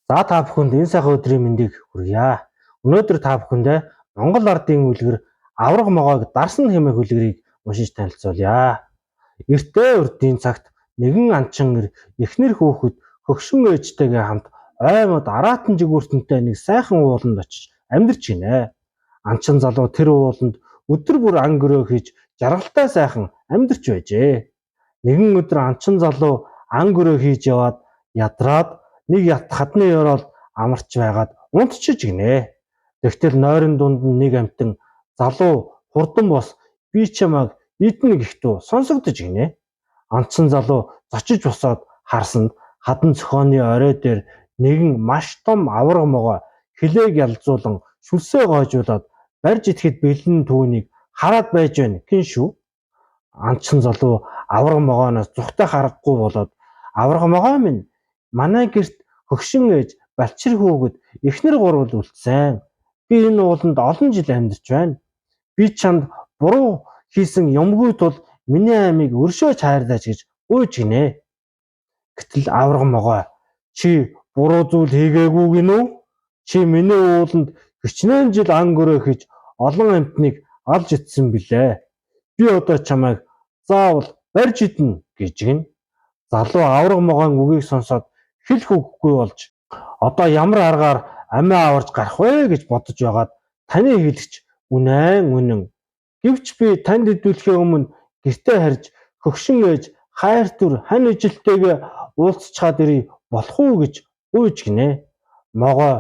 За та бүхэнд энэ сайхан өдрийн мэндийг хүргье. Өнөөдөр та бүхэндээ Монгол ардын үлгэр авраг могойг дарсан хэмээх үлгэрийг уншиж танилцуулъя. Эртээ урдын цагт нэгэн анчин эхнэр хүүхэд хөгшин ээжтэйгээ хамт оймод араатан жигүүртэнтэй нэг сайхан ууланд очиж амьдарч гинэ. Анчин залуу тэр ууланд өдөр бүр ан гөрөө хийж жаргалтай сайхан амьдарч байжээ. Нэгэн өдөр анчин залуу ан гөрөө хийж яваад ядраад нэг ят хадны ороод амарч байгаад унтчих гинэ. Тэгтэл нойрын дунд нэг амтэн залуу хурдан бос би чамайг идэнэ гэхтүү сонсогдож гинэ. Анчин залуу зочиж босоод харсанд хадан цохооны орой дээр нэгэн маш том авраг могой хилээг ялзуулан шүлсээ гоожуулаад барьж идэхэд бэлэн түүнийг хараад байж байна гин шүү. Анчин залуу авраг могойноос зүхтэй харахгүй болоод авраг могой минь манай гэрт хөгшин ээж балчир хүүхэд эхнэр гурвал үлдсэн. Би энэ ууланд олон жил амьдарч байна. Би чамд буруу хийсэн юмгүй тул миний аймыг өршөөж хайрлаач гэж гуйж гинэ. Гэтэл авраг могой чи буруу зүйл хийгээгүй гинүү? Чи миний ууланд хичнээн жил ан гөрөө хийж олон амьтныг алж идсэн билээ. Би одоо чамайг заавал барьж идэнэ гэж гин. Залуу авраг могойн үгийг сонсоод хэлэх үггүй болж одоо ямар аргаар амиа аварж гарах вэ гэж бодож байгаад таны хэлэгч үнэн. Гэвч би танд хэдүүлэхээ өмнө гэртээ харж хөгшин ээж хайр түр хань ижилтэйгээ уулзчаад ирээ болох уу гэж гуйж гинэ. Могой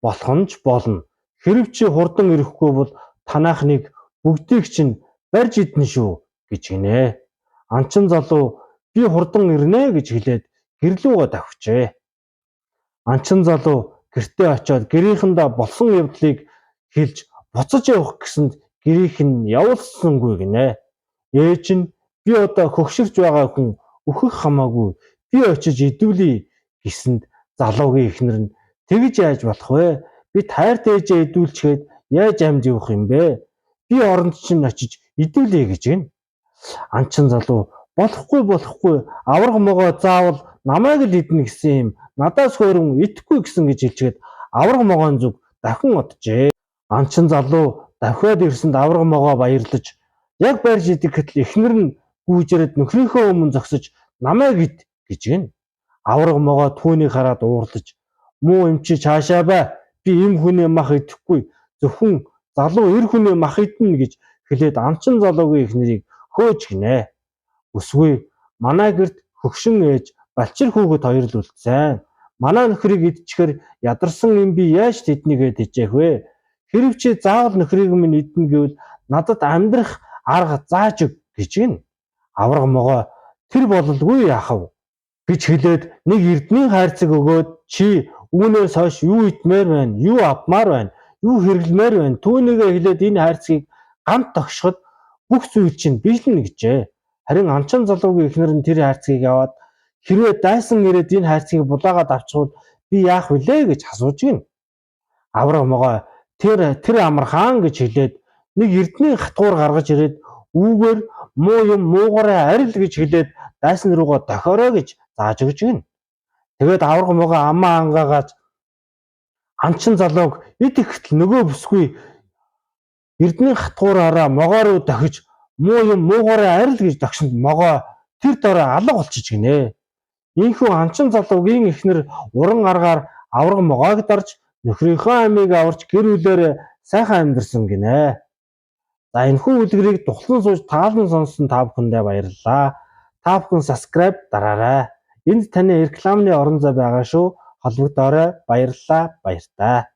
болох нь ч болно. Хэрэв чи хурдан ирэхгүй бол танайх нэг бүгдийг чинь барьж идэнэ шүү гэж гинэ. Анчин залуу би хурдан ирнэ гэж хэлээд гэрлүүгээ давхжээ. Анчин залуу гэртээ очиод гэрийнхэндээ болсон явдлыг хэлж буцаж явах гэсэнд гэрийнх нь явуулсангүй гинэ. Ээж нь би одоо хөгшөрч байгаа хүн өөхөх хамаагүй би очиж идүүлье гэсэнд залуугийн эхнэр нь тэгж яаж болох вэ? Би тайрт ээжээ идүүлчихэд яаж амьд явах юм бэ? Би оронд чинь очиж идүүлье гэж гин. Анчин залуу болохгүй авраг могой заавал намайг л идэнэ гэсэн юм надаас хөөрөн идэхгүй гэсэн гэж хэлчихэд авраг могойн зүг дахин оджээ. Анчин залуу давхиад ирсэнд авраг могой баярлаж яг барьж идэх гэтэл эхнэр нь гүйжрээд нөхрийнхөө өмнө зогсож намайг ид гэж гин. Авраг могой түүнийг хараад уурлаж муу юм чи цаашаа бай. Би эм хүний мах идэхгүй зөвхөн залуу эр хүний мах идэнэ гэж хэлээд анчин залуугийн эхнэрийг хөөж гинэ. Өсвөө манай гэрт хөгшин ээж балчир хүүхэд хоёр л үлдсэн. Манай нөхрийг идчихэр ядарсан юм би яаж тэднийгээ тэжээх вэ? Хэрэв чи заавал нөхрийг минь идэнэ гэвэл надад амьдрах арга зааж өг гэж гин. Авраг могой тэр бололгүй яах вэ гэж хэлээд нэг эрдмийн хайрцаг өгөөд чи үүнээс хойш юу идмээр байна, юу авмаар байна, юу хэрэглэмээр байна. Түүнийгээ хэлээд энэ хайрцгийг гамт тогшоход бүх зүйл чинь биелнэ гэжээ. Харин анчин залуугийн эхнэр нь тэр хайрцгийг аваад хэрвээ дайсан ирээд энэ хайрцгийг булаагаад авчихвал би яах вүлээ гэж асууж гин. Авраг могой тэр амархан гэж хэлээд нэг эрдмийн хатгуур гаргаж ирээд үүгээр муу юм муугараа арил гэж хэлээд дайсан руугаа дохиорой гэж зааж өгч гин. Тэгээд авраг могой амаа ангаагаад анчин залууг идэх гэтэл нөгөө бүсгүй эрдмийн хатгуураараа могой руу дохиж муу юм муугараа арил гэж догшинд могой тэр дорой алга болчих гинэ. Ийхүү анчин залуугийн эхнэр уран аргаар авраг могойг дарж нөхрийнхөө амийг аварч гэр бүлээрээ сайхан амьдарсан гинэ. За энэхүү үлгэрийг тухлан сууж таалан сонссон та бүхэндээ баярлалаа. Та бүхэн subscribe дараарай. Энд таны рекламны орон зай байгаа шүү. Холбогдоорой. Баярлалаа. Баяртай.